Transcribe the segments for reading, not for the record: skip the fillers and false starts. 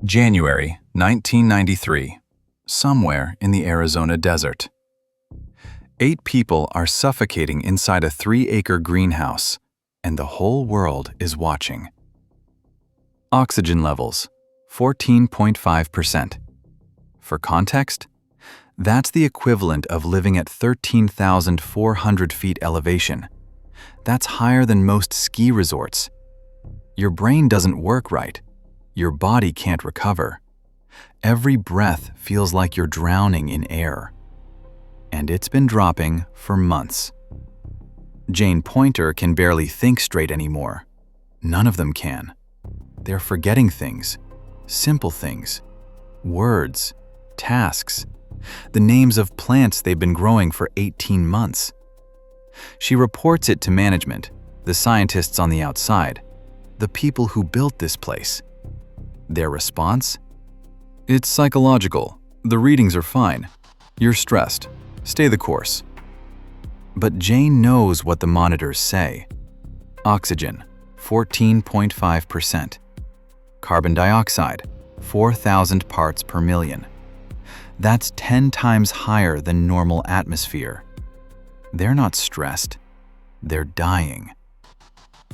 January 1993, somewhere in the Arizona desert. 8 people are suffocating inside a 3-acre greenhouse, and the whole world is watching. Oxygen levels, 14.5%. For context, that's the equivalent of living at 13,400 feet elevation. That's higher than most ski resorts. Your brain doesn't work right. Your body can't recover. Every breath feels like you're drowning in air. And it's been dropping for months. Jane Pointer can barely think straight anymore. None of them can. They're forgetting things, simple things, words, tasks, the names of plants they've been growing for 18 months. She reports it to management, the scientists on the outside, the people who built this place. Their response? It's psychological. The readings are fine. You're stressed. Stay the course. But Jane knows what the monitors say. Oxygen, 14.5%. Carbon dioxide, 4,000 parts per million. That's 10 times higher than normal atmosphere. They're not stressed. They're dying.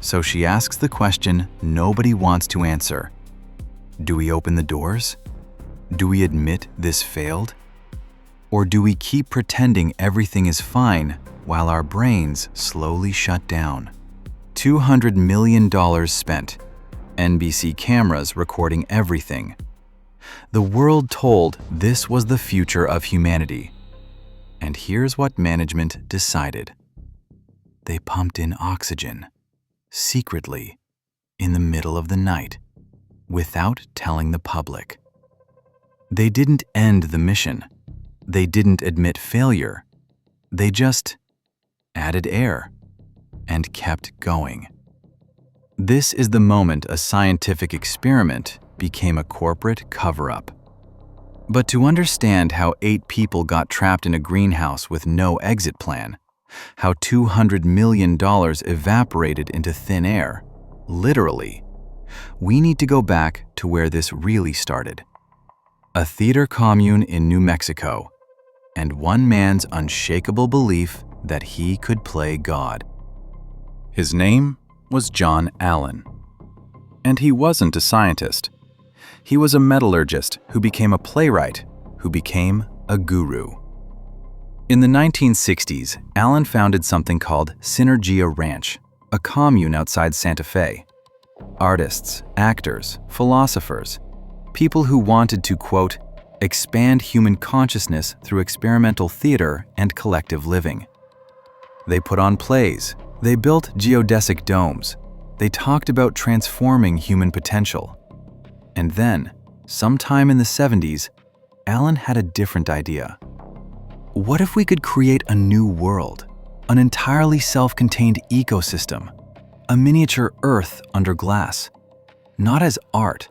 So she asks the question nobody wants to answer. Do we open the doors? Do we admit this failed? Or do we keep pretending everything is fine while our brains slowly shut down? $200 million spent. NBC cameras recording everything. The world told this was the future of humanity. And here's what management decided. They pumped in oxygen, secretly, in the middle of the night, without telling the public. They didn't end the mission. They didn't admit failure. They just added air and kept going. This is the moment a scientific experiment became a corporate cover-up. But to understand how 8 people got trapped in a greenhouse with no exit plan, how $200 million evaporated into thin air, literally, we need to go back to where this really started. A theater commune in New Mexico, and one man's unshakable belief that he could play God. His name was John Allen. And he wasn't a scientist. He was a metallurgist who became a playwright, who became a guru. In the 1960s, Allen founded something called Synergia Ranch, a commune outside Santa Fe. Artists, actors, philosophers, people who wanted to, quote, expand human consciousness through experimental theater and collective living. They put on plays, they built geodesic domes, they talked about transforming human potential. And then, sometime in the 70s, Allen had a different idea. What if we could create a new world, an entirely self-contained ecosystem, a miniature Earth under glass, not as art,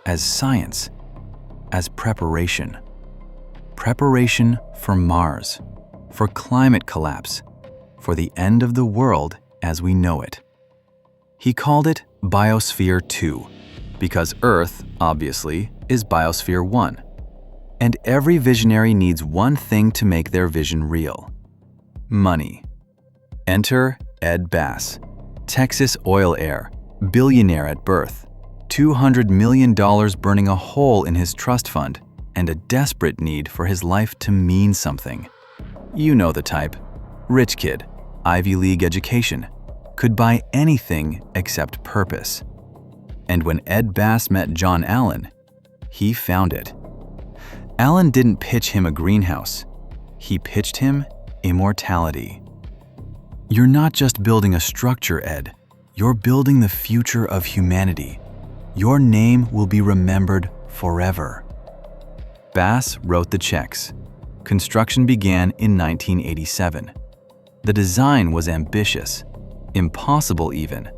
as science, as preparation. Preparation for Mars, for climate collapse, for the end of the world as we know it. He called it Biosphere 2, because Earth, obviously, is Biosphere 1. And every visionary needs one thing to make their vision real: money. Enter Ed Bass, Texas oil heir, billionaire at birth, $200 million burning a hole in his trust fund, and a desperate need for his life to mean something. You know the type. Rich kid, Ivy League education, could buy anything except purpose. And when Ed Bass met John Allen, he found it. Allen didn't pitch him a greenhouse. He pitched him immortality. You're not just building a structure, Ed. You're building the future of humanity. Your name will be remembered forever. Bass wrote the checks. Construction began in 1987. The design was ambitious, impossible even.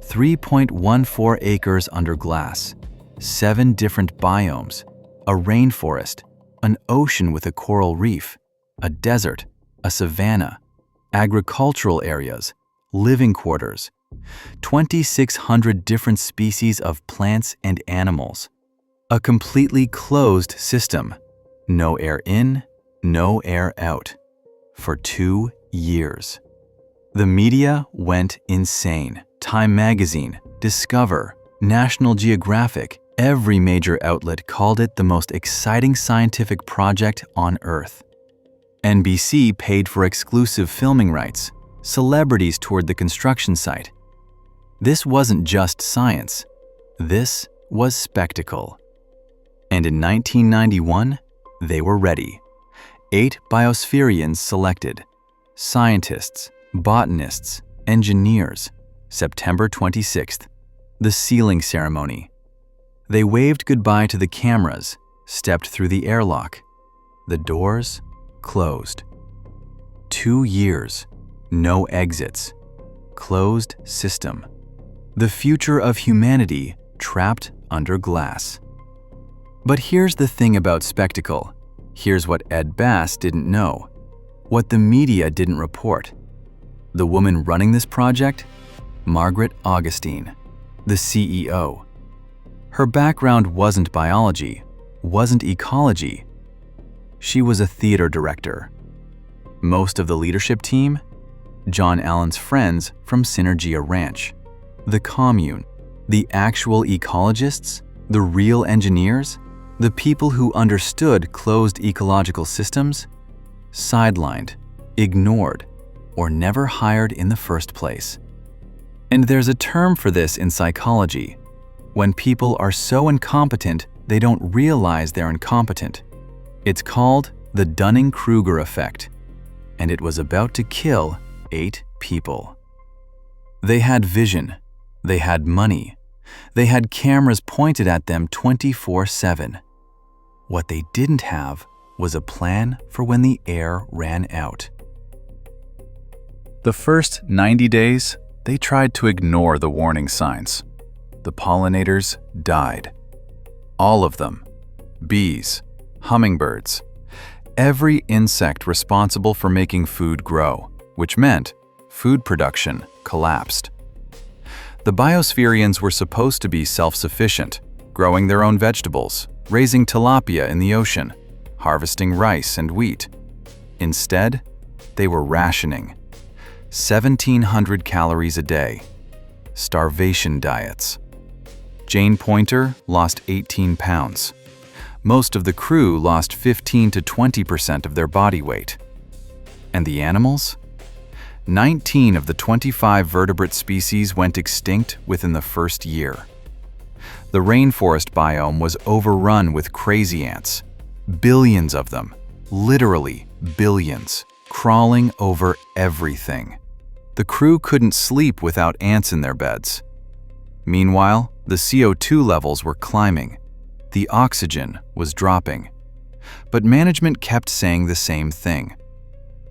3.14 acres under glass, 7 different biomes, a rainforest, an ocean with a coral reef, a desert, a savanna, agricultural areas, living quarters, 2,600 different species of plants and animals. A completely closed system. No air in, no air out. For 2 years. The media went insane. Time Magazine, Discover, National Geographic, every major outlet called it the most exciting scientific project on Earth. NBC paid for exclusive filming rights. Celebrities toured the construction site. This wasn't just science. This was spectacle. And in 1991, they were ready. 8 Biosphereans selected. Scientists, botanists, engineers. September 26th, the sealing ceremony. They waved goodbye to the cameras, stepped through the airlock. The doors closed. 2 years, no exits. Closed system. The future of humanity trapped under glass. But here's the thing about spectacle. Here's what Ed Bass didn't know. What the media didn't report. The woman running this project? Margaret Augustine, the CEO. Her background wasn't biology, wasn't ecology. She was a theater director. Most of the leadership team? John Allen's friends from Synergia Ranch. The commune. The actual ecologists? The real engineers? The people who understood closed ecological systems? Sidelined, ignored, or never hired in the first place. And there's a term for this in psychology. When people are so incompetent, they don't realize they're incompetent. It's called the Dunning-Kruger effect, and it was about to kill 8 people. They had vision, they had money, they had cameras pointed at them 24/7. What they didn't have was a plan for when the air ran out. The first 90 days, they tried to ignore the warning signs. The pollinators died. All of them. Bees, hummingbirds, every insect responsible for making food grow, which meant food production collapsed. The Biospherians were supposed to be self-sufficient, growing their own vegetables, raising tilapia in the ocean, harvesting rice and wheat. Instead, they were rationing. 1,700 calories a day. Starvation diets. Jane Pointer lost 18 pounds. Most of the crew lost 15 to 20% of their body weight. And the animals? 19 of the 25 vertebrate species went extinct within the first year. The rainforest biome was overrun with crazy ants. Billions of them, literally billions, crawling over everything. The crew couldn't sleep without ants in their beds. Meanwhile, the CO2 levels were climbing. The oxygen was dropping. But management kept saying the same thing.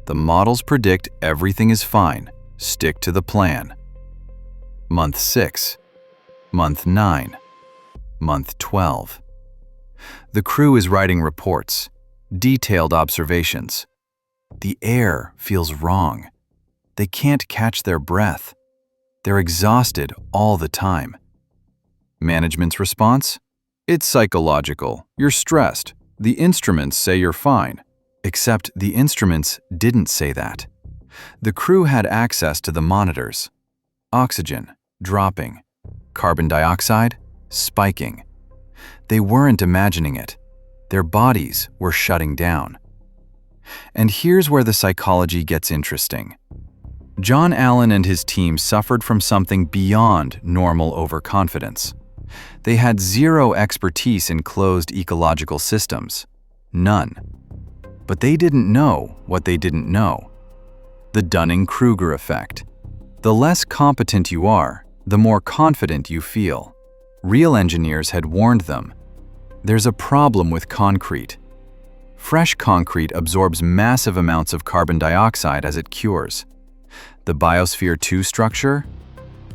The models predict everything is fine. Stick to the plan. Month 6. Month 9. Month 12. The crew is writing reports, detailed observations. The air feels wrong. They can't catch their breath. They're exhausted all the time. Management's response? It's psychological. You're stressed. The instruments say you're fine. Except the instruments didn't say that. The crew had access to the monitors. Oxygen, dropping. Carbon dioxide, spiking. They weren't imagining it. Their bodies were shutting down. And here's where the psychology gets interesting. John Allen and his team suffered from something beyond normal overconfidence. They had zero expertise in closed ecological systems. None. But they didn't know what they didn't know. The Dunning-Kruger effect. The less competent you are, the more confident you feel. Real engineers had warned them. There's a problem with concrete. Fresh concrete absorbs massive amounts of carbon dioxide as it cures. The Biosphere 2 structure?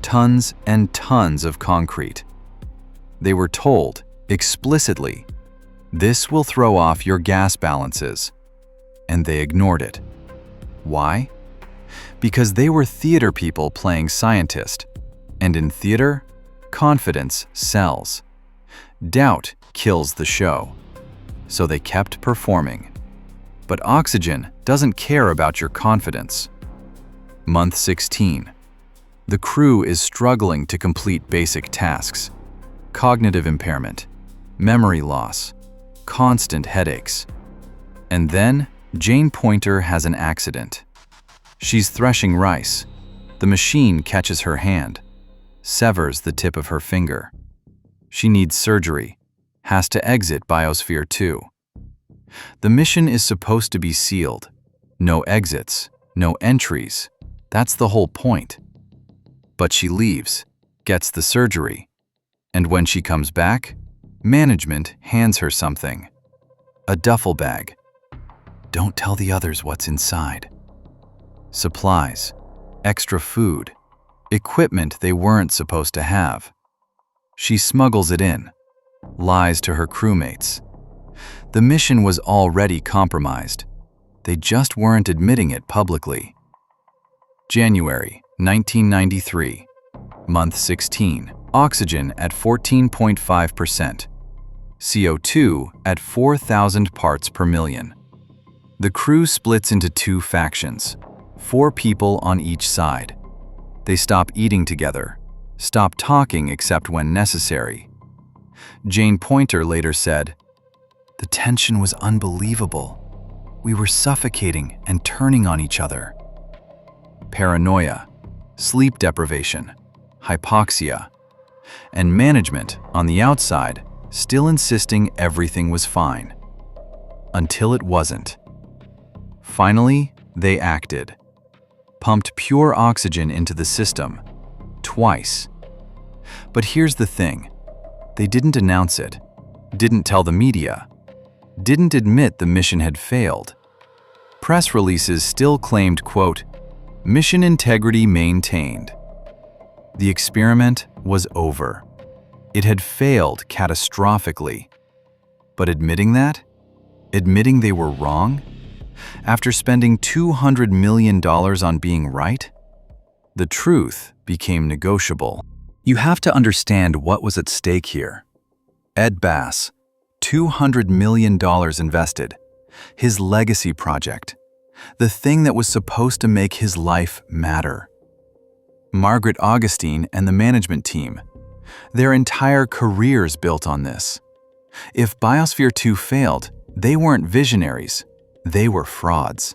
Tons and tons of concrete. They were told, explicitly, this will throw off your gas balances. And they ignored it. Why? Because they were theater people playing scientist. And in theater, confidence sells. Doubt kills the show. So they kept performing. But oxygen doesn't care about your confidence. Month 16. The crew is struggling to complete basic tasks. Cognitive impairment, memory loss, constant headaches. And then Jane Pointer has an accident. She's threshing rice. The machine catches her hand, severs the tip of her finger. She needs surgery, has to exit Biosphere 2. The mission is supposed to be sealed. No exits, no entries. That's the whole point. But she leaves, gets the surgery, and when she comes back, management hands her something. A duffel bag. Don't tell the others what's inside. Supplies, extra food, equipment they weren't supposed to have. She smuggles it in, lies to her crewmates. The mission was already compromised. They just weren't admitting it publicly. January 1993, month 16, oxygen at 14.5%, CO2 at 4,000 parts per million. The crew splits into two factions, 4 people on each side. They stop eating together, stop talking except when necessary. Jane Pointer later said, "The tension was unbelievable. We were suffocating and turning on each other." Paranoia, sleep deprivation, hypoxia, and management on the outside still insisting everything was fine. Until it wasn't. Finally, they acted. Pumped pure oxygen into the system, twice. But here's the thing. They didn't announce it, didn't tell the media, didn't admit the mission had failed. Press releases still claimed, quote, "Mission integrity maintained." The experiment was over. It had failed catastrophically. But admitting that? Admitting they were wrong? After spending $200 million on being right? The truth became negotiable. You have to understand what was at stake here. Ed Bass, $200 million invested, his legacy project, the thing that was supposed to make his life matter. Margaret Augustine and the management team, their entire careers built on this. If Biosphere 2 failed, they weren't visionaries, they were frauds.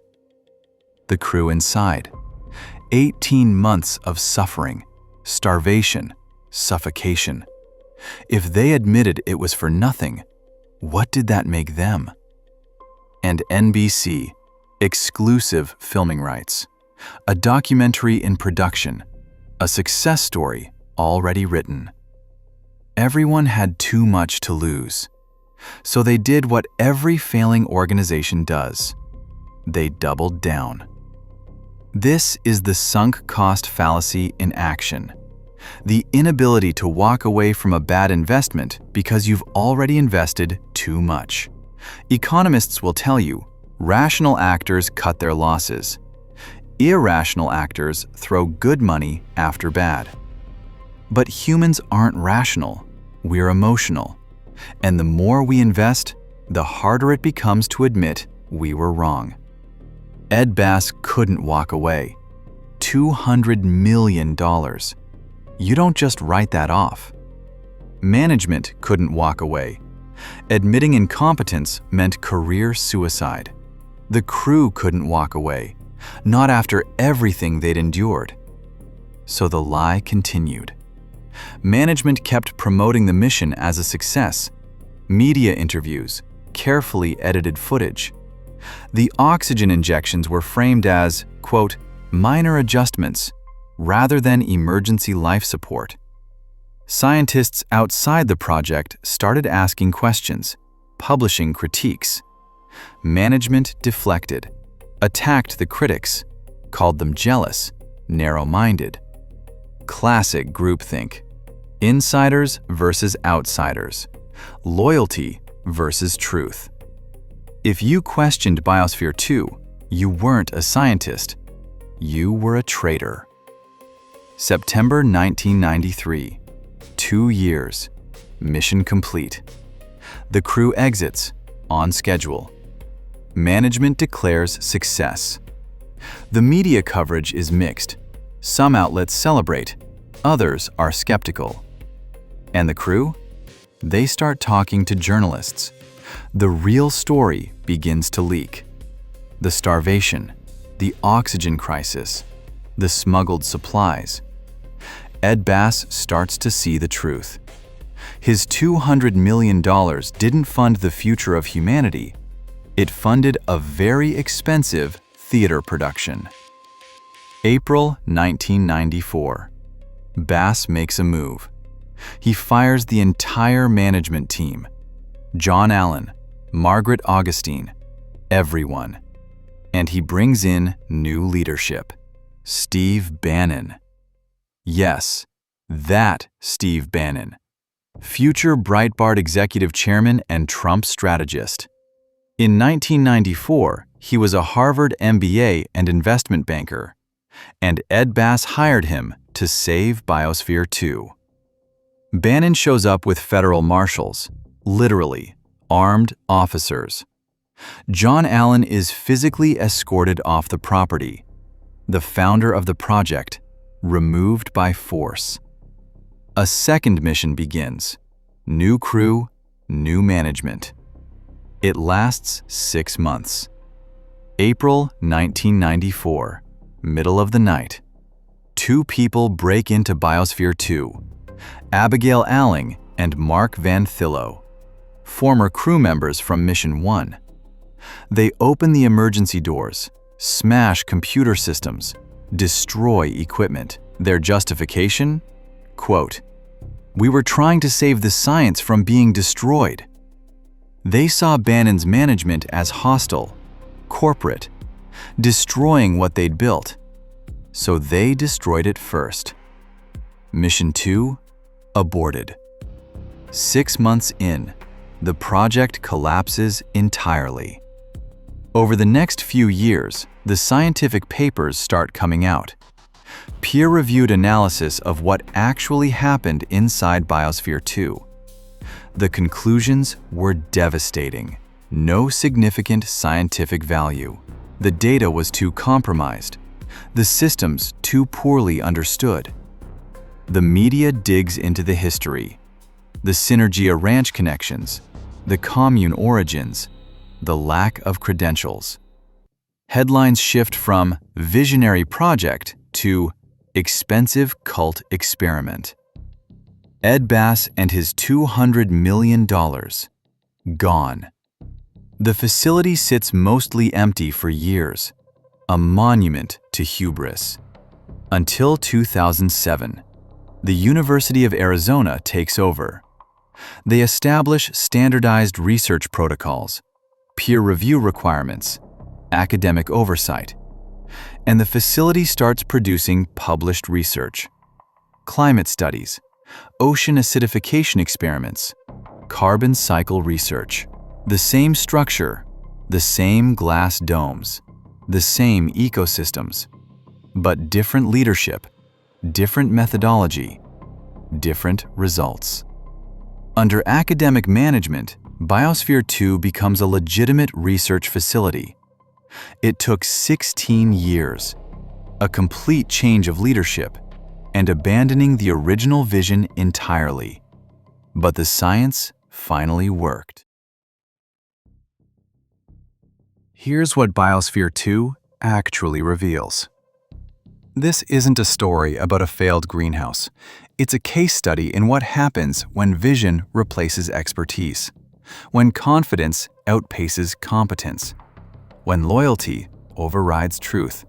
The crew inside, 18 months of suffering, starvation, suffocation. If they admitted it was for nothing, what did that make them? And NBC, exclusive filming rights, a documentary in production, a success story already written. Everyone had too much to lose, so they did what every failing organization does. They doubled down. This is the sunk cost fallacy in action. The inability to walk away from a bad investment because you've already invested too much. Economists will tell you, rational actors cut their losses. Irrational actors throw good money after bad. But humans aren't rational, we're emotional. And the more we invest, the harder it becomes to admit we were wrong. Ed Bass couldn't walk away. $200 million. You don't just write that off. Management couldn't walk away. Admitting incompetence meant career suicide. The crew couldn't walk away, not after everything they'd endured. So the lie continued. Management kept promoting the mission as a success. Media interviews, carefully edited footage. The oxygen injections were framed as, quote, minor adjustments, rather than emergency life support. Scientists outside the project started asking questions, publishing critiques. Management deflected, attacked the critics, called them jealous, narrow-minded. Classic groupthink. Insiders versus outsiders. Loyalty versus truth. If you questioned Biosphere 2, you weren't a scientist. You were a traitor. September 1993. 2 years. Mission complete. The crew exits, on schedule. Management declares success. The media coverage is mixed. Some outlets celebrate, others are skeptical. And the crew? They start talking to journalists. The real story begins to leak. The starvation, the oxygen crisis, the smuggled supplies. Ed Bass starts to see the truth. His $200 million didn't fund the future of humanity. It funded a very expensive theater production. April 1994. Bass makes a move. He fires the entire management team. John Allen, Margaret Augustine, everyone. And he brings in new leadership. Steve Bannon. Yes, that Steve Bannon. Future Breitbart executive chairman and Trump strategist. In 1994, he was a Harvard MBA and investment banker, and Ed Bass hired him to save Biosphere 2. Bannon shows up with federal marshals, literally, armed officers. John Allen is physically escorted off the property. The founder of the project, removed by force. A second mission begins. New crew, new management. It lasts 6 months. April 1994, middle of the night. 2 people break into Biosphere 2, Abigail Alling and Mark Van Thillo, former crew members from Mission 1. They open the emergency doors, smash computer systems, destroy equipment. Their justification? Quote, "We were trying to save the science from being destroyed." They saw Bannon's management as hostile, corporate, destroying what they'd built. So they destroyed it first. Mission 2, aborted. 6 months in, the project collapses entirely. Over the next few years, the scientific papers start coming out. Peer-reviewed analysis of what actually happened inside Biosphere 2. The conclusions were devastating. No significant scientific value. The data was too compromised. The systems too poorly understood. The media digs into the history. The Synergia Ranch connections, the commune origins, the lack of credentials. Headlines shift from visionary project to expensive cult experiment. Ed Bass and his $200 million. Gone. The facility sits mostly empty for years, a monument to hubris. Until 2007, the University of Arizona takes over. They establish standardized research protocols, peer review requirements, academic oversight, and the facility starts producing published research. Climate studies, ocean acidification experiments, carbon cycle research. The same structure, the same glass domes, the same ecosystems, but different leadership, different methodology, different results. Under academic management, Biosphere 2 becomes a legitimate research facility. It took 16 years, a complete change of leadership, and abandoning the original vision entirely. But the science finally worked. Here's what Biosphere 2 actually reveals. This isn't a story about a failed greenhouse. It's a case study in what happens when vision replaces expertise, when confidence outpaces competence, when loyalty overrides truth,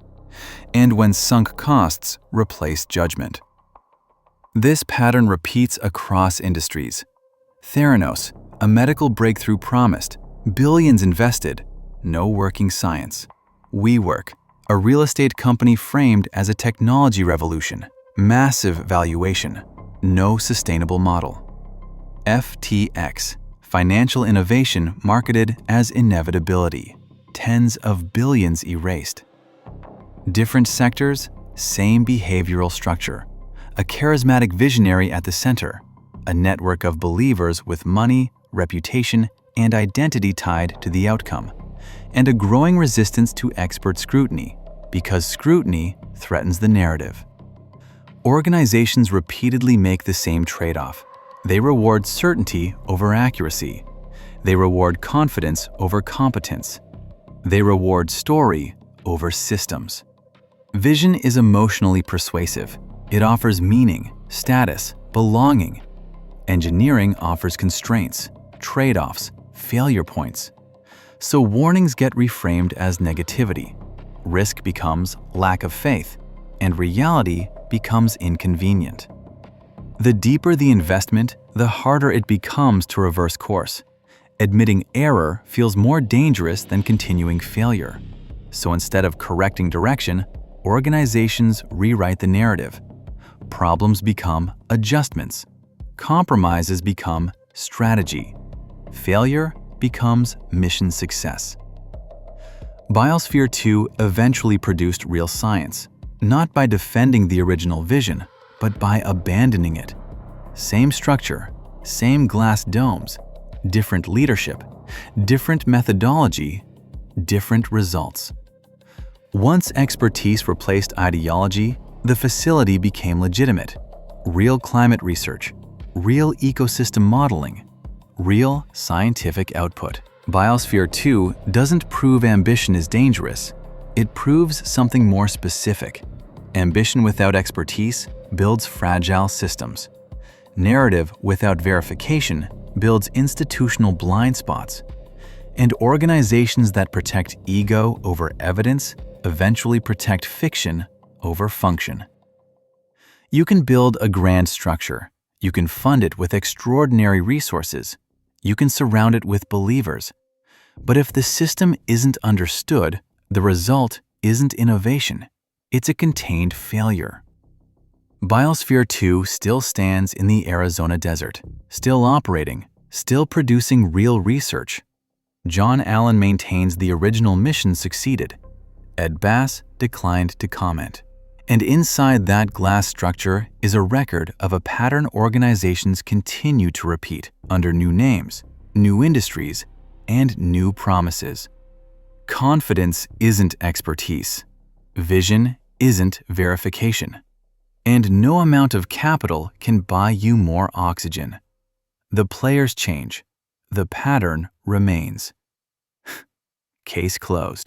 and when sunk costs replace judgment. This pattern repeats across industries. Theranos, a medical breakthrough promised, billions invested, no working science. WeWork, a real estate company framed as a technology revolution, massive valuation, no sustainable model. FTX, financial innovation marketed as inevitability, tens of billions erased. Different sectors, same behavioral structure, a charismatic visionary at the center, a network of believers with money reputation, and identity tied to the outcome, and a growing resistance to expert scrutiny, because scrutiny threatens the narrative. Organizations repeatedly make the same trade-off. They reward certainty over accuracy. They reward confidence over competence. They reward story over systems. Vision is emotionally persuasive. It offers meaning, status, belonging. Engineering offers constraints, trade-offs, failure points. So warnings get reframed as negativity. Risk becomes lack of faith, and reality becomes inconvenient. The deeper the investment, the harder it becomes to reverse course. Admitting error feels more dangerous than continuing failure. So instead of correcting direction, organizations rewrite the narrative. Problems become adjustments. Compromises become strategy. Failure becomes mission success. Biosphere 2 eventually produced real science, not by defending the original vision, but by abandoning it. Same structure, same glass domes, different leadership, different methodology, different results. Once expertise replaced ideology, the facility became legitimate. Real climate research, real ecosystem modeling, real scientific output. Biosphere 2 doesn't prove ambition is dangerous. It proves something more specific. Ambition without expertise builds fragile systems. Narrative without verification builds institutional blind spots. And organizations that protect ego over evidence eventually protect fiction over function. You can build a grand structure. You can fund it with extraordinary resources. You can surround it with believers. But if the system isn't understood, the result isn't innovation. It's a contained failure. Biosphere 2 still stands in the Arizona desert, still operating, still producing real research. John Allen maintains the original mission succeeded. Ed Bass declined to comment. And inside that glass structure is a record of a pattern organizations continue to repeat under new names, new industries, and new promises. Confidence isn't expertise. Vision isn't verification. And no amount of capital can buy you more oxygen. The players change. The pattern remains. Case closed.